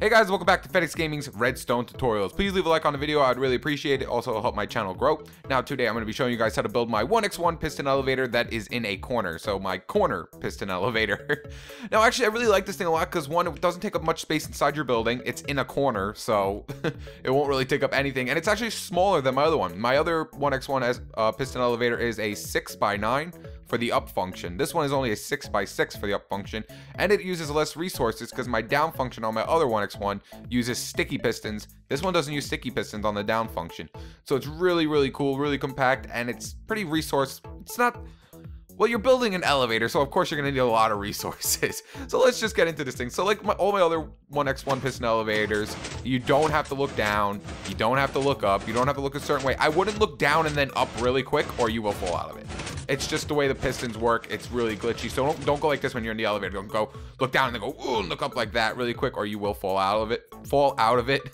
Hey guys, welcome back to FedEx Gaming's Redstone tutorials. Please leave a like on the video, I'd really appreciate it. Also, it'll help my channel grow. Now today I'm going to be showing you guys how to build my 1x1 piston elevator that is in a corner. So my corner piston elevator. Now actually I really like this thing a lot because one, it doesn't take up much space inside your building. It's in a corner, so it won't really take up anything. And it's actually smaller than my other one. My other 1x1 piston elevator is a 6x9 for the up function. This one is only a 6x6 for the up function, and it uses less resources because my down function on my other 1x1 uses sticky pistons. This one doesn't use sticky pistons on the down function. So it's really cool, really compact, and it's pretty resource. It's not, well, you're building an elevator, so of course you're gonna need a lot of resources. So let's just get into this thing. So like all my other 1x1 piston elevators, you don't have to look down, you don't have to look up, you don't have to look a certain way. I wouldn't look down and then up really quick or you will fall out of it. It's just the way the pistons work. It's really glitchy. So don't go like this when you're in the elevator. Don't go look down and then go, ooh, and look up like that really quick or you will fall out of it.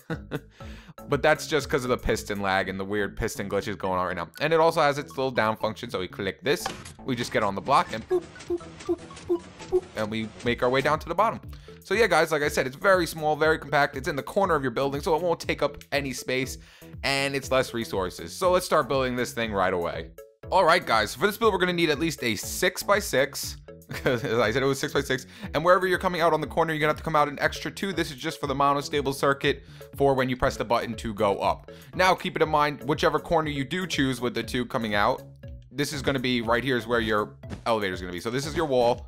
But that's just because of the piston lag and the weird piston glitches going on right now. And it also has its little down function. So we click this, we just get on the block and boop, boop, boop, boop, boop, and we make our way down to the bottom. So yeah, guys, like I said, it's very small, very compact. It's in the corner of your building, so it won't take up any space and it's less resources. So let's start building this thing right away. All right, guys, for this build, we're going to need at least a 6x6, because as I said, it was 6x6, and wherever you're coming out on the corner, you're going to have to come out an extra 2. This is just for the monostable circuit for when you press the button to go up. Now, keep it in mind, whichever corner you do choose with the 2 coming out, this is going to be, right here is where your elevator is going to be. So this is your wall,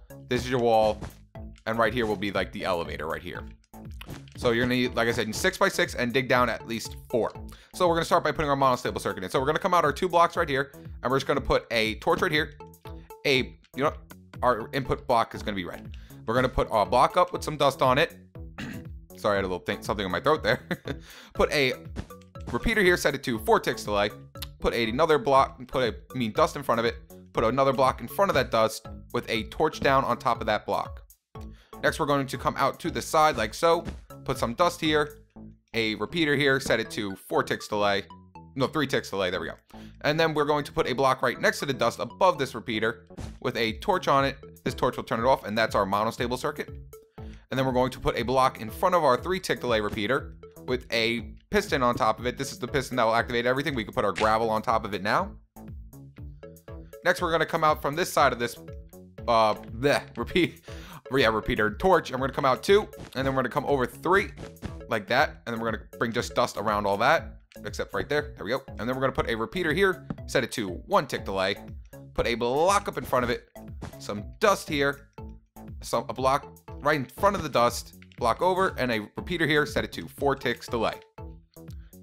and right here will be like the elevator right here. So you're gonna need, like I said, 6x6 and dig down at least 4. So we're gonna start by putting our monostable circuit in. So we're gonna come out our 2 blocks right here, and we're just gonna put a torch right here. Our input block is gonna be red. We're gonna put a block up with some dust on it. Sorry, I had a little something in my throat there. Put a repeater here, set it to 4 ticks delay. Put another block, dust in front of it. Put another block in front of that dust with a torch down on top of that block. Next, we're going to come out to the side like so. Put some dust here, a repeater here, set it to 4 ticks delay. No, 3 ticks delay, there we go. And then we're going to put a block right next to the dust above this repeater with a torch on it. This torch will turn it off, and that's our monostable circuit. And then we're going to put a block in front of our 3 tick delay repeater with a piston on top of it. This is the piston that will activate everything. We can put our gravel on top of it now. Next, we're going to come out from this side of this repeater torch, and we're gonna come out 2, and then we're gonna come over 3 like that, and then we're gonna bring just dust around all that except right there we go. And then we're gonna put a repeater here, set it to 1 tick delay, put a block up in front of it, some dust here, a block right in front of the dust, block over, and a repeater here, set it to 4 ticks delay.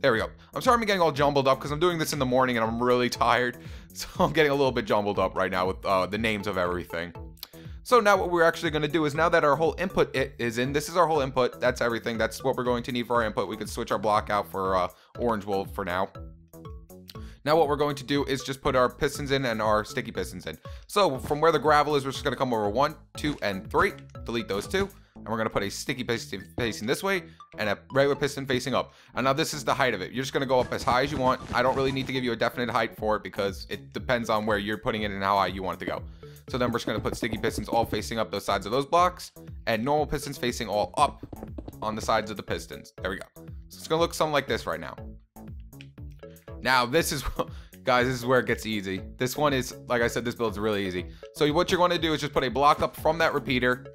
There we go. I'm sorry I'm getting all jumbled up because I'm doing this in the morning and I'm really tired, so I'm getting a little bit jumbled up right now with the names of everything. So now what we're actually going to do is, now that our whole input is in, this is our whole input, that's everything, that's what we're going to need for our input. We could switch our block out for orange wool for now. Now what we're going to do is just put our pistons in and our sticky pistons in. So from where the gravel is, we're just going to come over 1, 2, and 3, delete those 2. And we're going to put a sticky piston facing this way and a regular piston facing up. And now this is the height of it. You're just going to go up as high as you want. I don't really need to give you a definite height for it because it depends on where you're putting it and how high you want it to go. So then we're just going to put sticky pistons all facing up those sides of those blocks and normal pistons facing all up on the sides of the pistons. There we go. So it's going to look something like this right now. Now this is, guys, this is where it gets easy. This one is, like I said, this build's really easy. So what you're going to do is just put a block up from that repeater,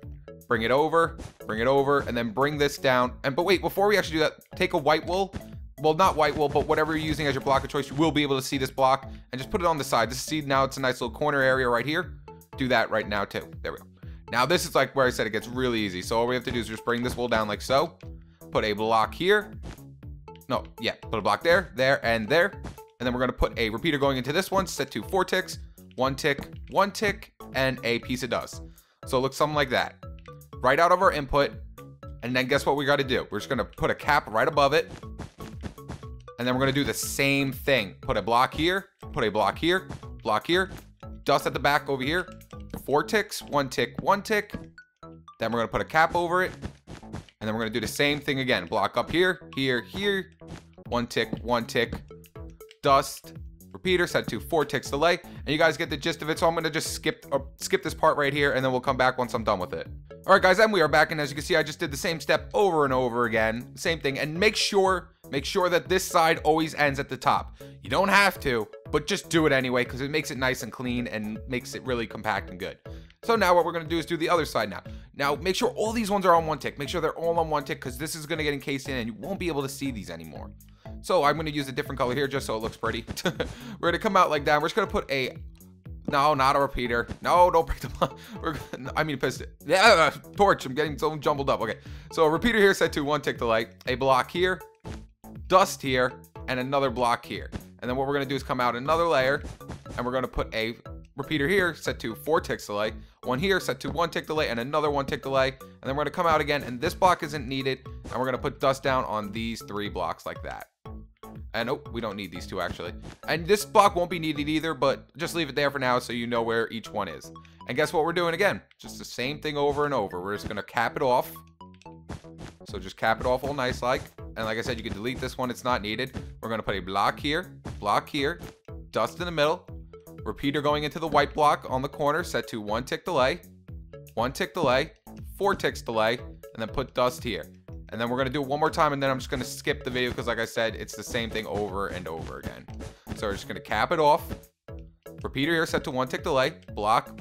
bring it over, and then bring this down. But wait, before we actually do that, take a white wool. Well, not white wool, but whatever you're using as your block of choice, you will be able to see this block, and just put it on the side. Just see, now it's a nice little corner area right here. Do that right now too. There we go. Now this is like where I said it gets really easy. So all we have to do is just bring this wool down like so. Put a block here. Put a block there, and there. And then we're going to put a repeater going into this one, set to 4 ticks, 1 tick, 1 tick, and a piece of dust. So it looks something like that. Right out of our input, and then guess what we got to do? We're just going to put a cap right above it, and then we're going to do the same thing. Put a block here, put a block here, dust at the back over here, 4 ticks, 1 tick, 1 tick, then we're going to put a cap over it, and then we're going to do the same thing again. Block up here, here, 1 tick, 1 tick, dust, repeater, set to 4 ticks delay, and you guys get the gist of it. So I'm going to just skip this part right here, and then we'll come back once I'm done with it. All right, guys, and we are back. And as you can see, I just did the same step over and over again. Same thing. And make sure that this side always ends at the top. You don't have to, but just do it anyway because it makes it nice and clean and makes it really compact and good. So now what we're going to do is do the other side now. Now, make sure all these ones are on one tick. Make sure they're all on one tick because this is going to get encased in and you won't be able to see these anymore. So I'm going to use a different color here just so it looks pretty. We're going to come out like that. We're just going to put a... No, not a repeater. No, don't break the... I mean, piston. Yeah, torch. I'm getting so jumbled up. Okay, so a repeater here set to 1 tick delay. A block here, dust here, and another block here. And then what we're going to do is come out another layer, and we're going to put a repeater here set to 4 ticks delay. One here set to 1 tick delay, and another 1 tick delay. And then we're going to come out again, and this block isn't needed. And we're going to put dust down on these 3 blocks like that. And oh, we don't need these 2 actually. And this block won't be needed either, but just leave it there for now so you know where each one is. And guess what we're doing again? Just the same thing over and over. We're just going to cap it off. So just cap it off all nice like. And like I said, you can delete this one. It's not needed. We're going to put a block here, dust in the middle, repeater going into the white block on the corner set to 1 tick delay, 1 tick delay, 4 ticks delay, and then put dust here. And then we're going to do it one more time, and then I'm just going to skip the video because, like I said, it's the same thing over and over again. So we're just going to cap it off. Repeater here set to 1 tick delay. Block,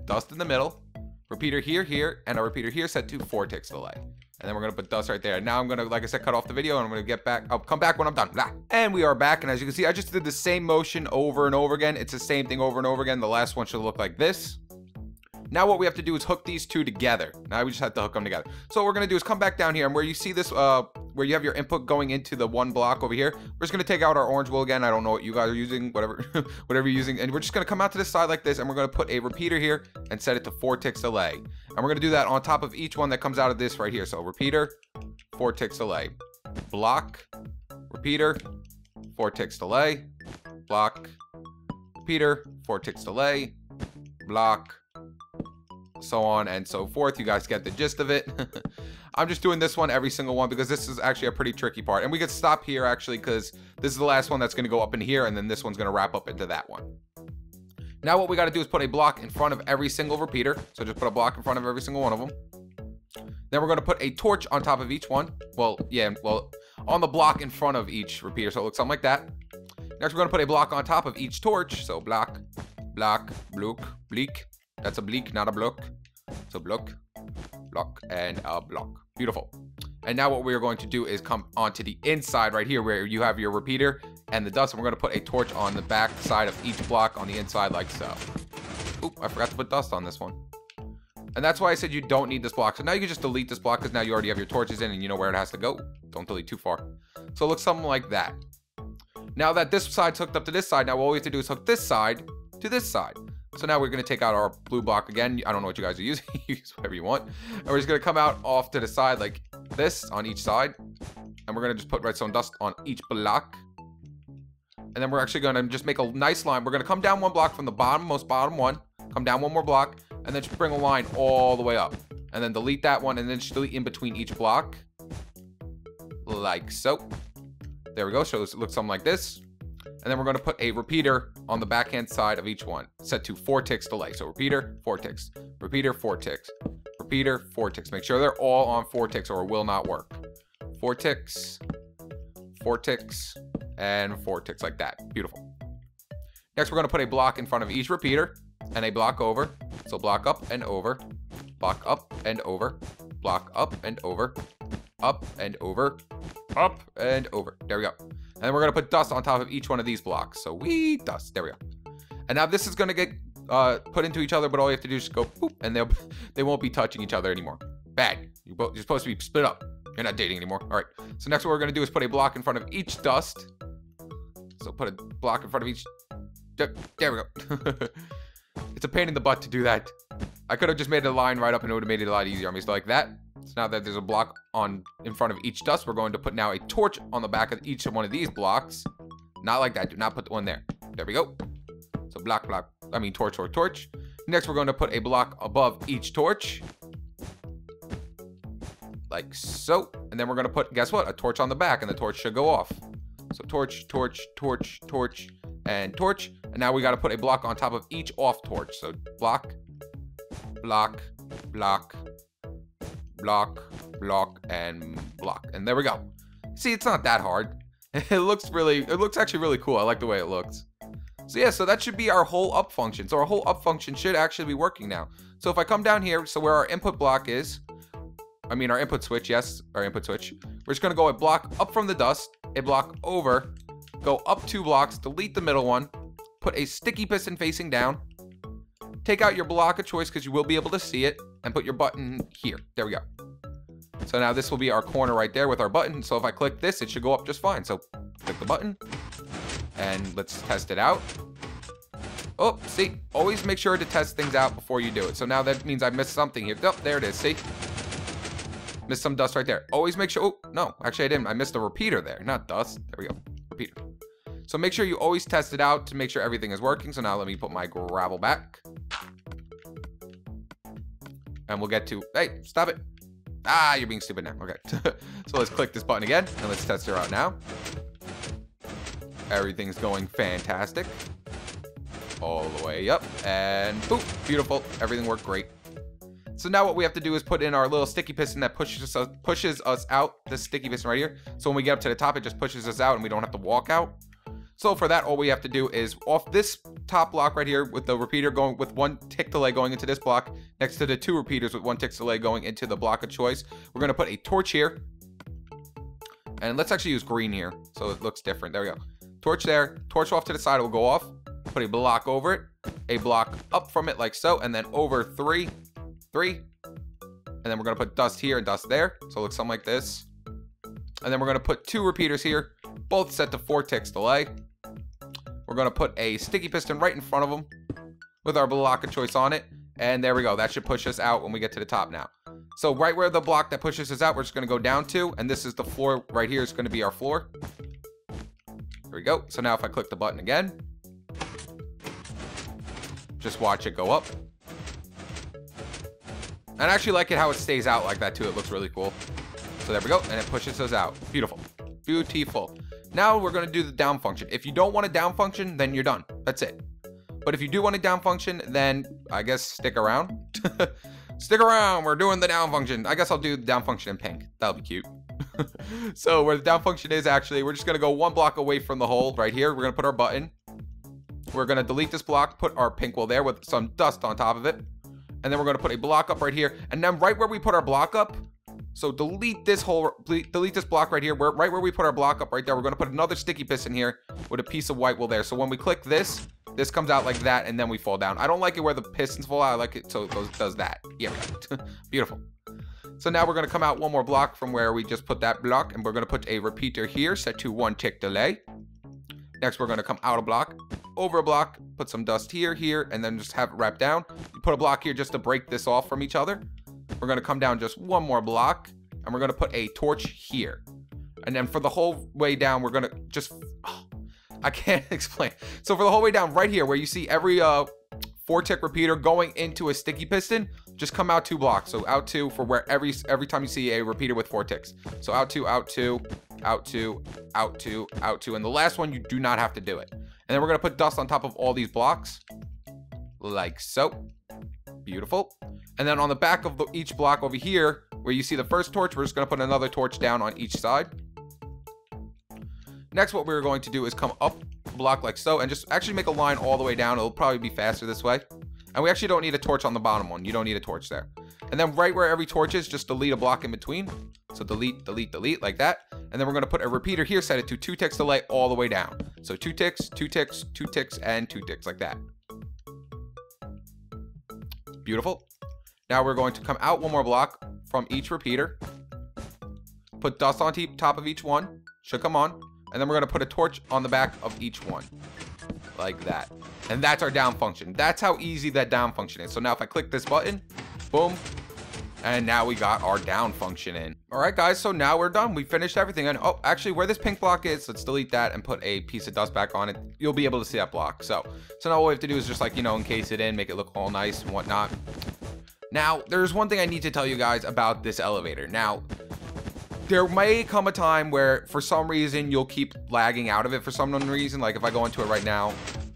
dust in the middle. Repeater here, and a repeater here set to 4 ticks delay. And then we're going to put dust right there. Now I'm going to, like I said, cut off the video, and I'm going to get back. I'll come back when I'm done. Blah. And we are back, and as you can see, I just did the same motion over and over again. It's the same thing over and over again. The last one should look like this. Now what we have to do is hook these 2 together. Now we just have to hook them together. So what we're going to do is come back down here, and where you see this, where you have your input going into the 1 block over here, we're just going to take out our orange wool again. I don't know what you guys are using, whatever you're using. And we're just going to come out to this side like this, and we're going to put a repeater here and set it to 4 ticks delay. And we're going to do that on top of each one that comes out of this right here. So repeater, 4 ticks delay. Block, repeater, 4 ticks delay. Block, repeater, 4 ticks delay. Block, so on and so forth. You guys get the gist of it. I'm just doing this one every single one because this is actually a pretty tricky part, and we could stop here actually because this is the last one that's going to go up in here, and then this one's going to wrap up into that one. Now what we got to do is put a block in front of every single repeater. So just put a block in front of every single one of them. Then we're going to put a torch on top of each one. Well, on the block in front of each repeater, so it looks something like that. Next we're going to put a block on top of each torch. So block, bleak. That's a bleak, not a block. So block, and a block. Beautiful. And now what we're going to do is come onto the inside right here where you have your repeater and the dust. And we're going to put a torch on the back side of each block on the inside like so. Oop, I forgot to put dust on this one. And that's why I said you don't need this block. So now you can just delete this block because now you already have your torches in and you know where it has to go. Don't delete too far. So it looks something like that. Now that this side's hooked up to this side, now all we have to do is hook this side to this side. So now we're going to take out our blue block again. I don't know what you guys are using. Use whatever you want. And we're just going to come out off to the side like this on each side. And we're going to just put redstone dust on each block. And then we're actually going to just make a nice line. We're going to come down 1 block from the bottom, most bottom one. Come down 1 more block. And then just bring a line all the way up. And then delete that one. And then just delete in between each block. Like so. There we go. So it looks something like this. And then we're going to put a repeater on the backhand side of each one, set to 4 ticks delay. So repeater, 4 ticks, repeater, 4 ticks, repeater, 4 ticks. Make sure they're all on 4 ticks or it will not work. 4 ticks, 4 ticks, and 4 ticks like that. Beautiful. Next, we're going to put a block in front of each repeater and a block over. So block up and over, block up and over, block up and over, up and over, up and over. There we go. And then we're going to put dust on top of each one of these blocks. So dust. There we go. And now this is going to get put into each other, but all you have to do is just go boop, and they won't be touching each other anymore. Bad. You're supposed to be split up. You're not dating anymore. All right. So next what we're going to do is put a block in front of each dust. So put a block in front of each. There we go. It's a pain in the butt to do that. I could have just made a line right up and it would have made it a lot easier. I'm just like that. So now that there's a block in front of each dust, we're going to put now a torch on the back of each one of these blocks. Not like that. Do not put the one there. There we go. So torch. Next, we're going to put a block above each torch. Like so. And then we're going to put, guess what? A torch on the back, and the torch should go off. So torch, and torch. And now we got to put a block on top of each off torch. So block, block, block, and block. And there we go. See, it's not that hard. It looks actually really cool. I like the way it looks. So yeah, so that should be our whole up function. So our whole up function should actually be working now. So if I come down here, so where our input block is, I mean our input switch, yes, our input switch. We're just gonna go a block up from the dust, a block over, go up 2 blocks, delete the middle one, put a sticky piston facing down, take out your block of choice because you will be able to see it, and put your button here. There we go. So now this will be our corner right there with our button. So if I click this, it should go up just fine. So click the button and let's test it out. Oh, see, always make sure to test things out before you do it. So now that means I missed something here. Oh, there it is, see? Missed some dust right there. Always make sure, oh, no, actually I didn't. I missed a repeater there, not dust. There we go, repeater. So make sure you always test it out to make sure everything is working. So now let me put my gravel back. And we'll get to, hey, stop it. Ah, you're being stupid now. Okay. So let's click this button again and let's test her out now. Everything's going fantastic. All the way up and boom, beautiful. Everything worked great. So now what we have to do is put in our little sticky piston that pushes us out. This sticky piston right here. So when we get up to the top, it just pushes us out and we don't have to walk out. So for that, all we have to do is off this top block right here with the repeater going with 1 tick delay going into this block next to the 2 repeaters with 1 tick delay going into the block of choice. We're going to put a torch here. And let's actually use green here so it looks different. There we go. Torch there. Torch off to the side. It will go off. Put a block over it. A block up from it like so. And then over 3. 3. And then we're going to put dust here and dust there. So it looks something like this. And then we're going to put 2 repeaters here. Both set to 4 ticks delay. We're going to put a sticky piston right in front of them with our block of choice on it. And there we go. That should push us out when we get to the top now. So right where the block that pushes us out, we're just going to go down to. And this is the floor right here is going to be our floor. There we go. So now if I click the button again, just watch it go up. And I actually like it how it stays out like that too. It looks really cool. So there we go. And it pushes us out. Beautiful. Beautiful. Now we're going to do the down function. If you don't want a down function, then you're done. That's it. But if you do want a down function, then I guess stick around. Stick around. We're doing the down function. I guess I'll do the down function in pink. That'll be cute. So where the down function is actually, we're just going to go 1 block away from the hole right here. We're going to put our button. We're going to delete this block, put our pink wool there with some dust on top of it. And then we're going to put a block up right here. And then right where we put our block up, so delete this block right here. Right where we put our block up right there, we're going to put another sticky piston here with a piece of white wool there. So when we click this comes out like that and then we fall down. I don't like it where the pistons fall out. I like it so it does that. Yeah, beautiful. So now we're going to come out 1 more block from where we just put that block, and we're going to put a repeater here set to 1 tick delay. Next, we're going to come out a block, over a block, put some dust here, here, and then just have it wrap down. You put a block here just to break this off from each other. We're going to come down just 1 more block, and we're going to put a torch here. And then for the whole way down, we're going to just... Oh, I can't explain. So for the whole way down right here, where you see every 4-tick repeater going into a sticky piston, just come out 2 blocks. So out 2 for where every time you see a repeater with 4 ticks. So out 2, out 2, out 2, out 2, out 2. And the last one, you do not have to do it. And then we're going to put dust on top of all these blocks. Like so. Beautiful. And then on the back of each block over here, where you see the first torch, we're just going to put another torch down on each side. Next, what we're going to do is come up a block like so, and just actually make a line all the way down. It'll probably be faster this way. And we actually don't need a torch on the bottom one. You don't need a torch there. And then right where every torch is, just delete a block in between. So delete, delete, delete, like that. And then we're going to put a repeater here, set it to 2 ticks delay all the way down. So 2 ticks, 2 ticks, 2 ticks, and 2 ticks, like that. Beautiful. Now we're going to come out 1 more block from each repeater. Put dust on top of each one. Should come on. And then we're going to put a torch on the back of each one. Like that. And that's our down function. That's how easy that down function is. So now if I click this button, boom. And now we got our down function in. All right, guys. So now we're done. We finished everything. And oh, actually where this pink block is, let's delete that and put a piece of dust back on it. You'll be able to see that block. So now all we have to do is just like, you know, encase it in, make it look all nice and whatnot. Now, there's one thing I need to tell you guys about this elevator. Now, there may come a time where for some reason you'll keep lagging out of it for some reason. Like if I go into it right now,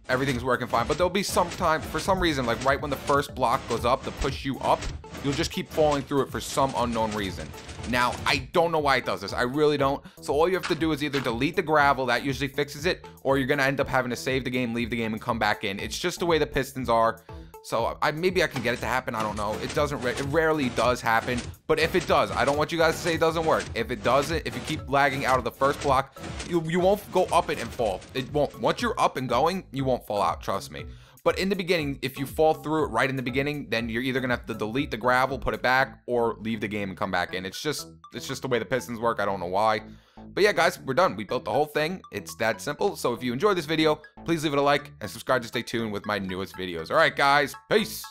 everything's working fine. But there'll be some time, for some reason, like right when the first block goes up to push you up, you'll just keep falling through it for some unknown reason. Now, I don't know why it does this. I really don't. So all you have to do is either delete the gravel, that usually fixes it, or you're going to end up having to save the game, leave the game, and come back in. It's just the way the Pistons are. So maybe I can get it to happen. I don't know. It doesn't. It rarely does happen. But if it does, I don't want you guys to say it doesn't work. If it doesn't, if you keep lagging out of the first block, you won't go up it and fall. It won't. Once you're up and going, you won't fall out. Trust me. But in the beginning, if you fall through it right in the beginning, then you're either gonna have to delete the gravel, put it back, or leave the game and come back in. It's just the way the Pistons work. I don't know why. But yeah, guys, we're done. We built the whole thing. It's that simple. So if you enjoyed this video, please leave it a like and subscribe to stay tuned with my newest videos. All right, guys, peace.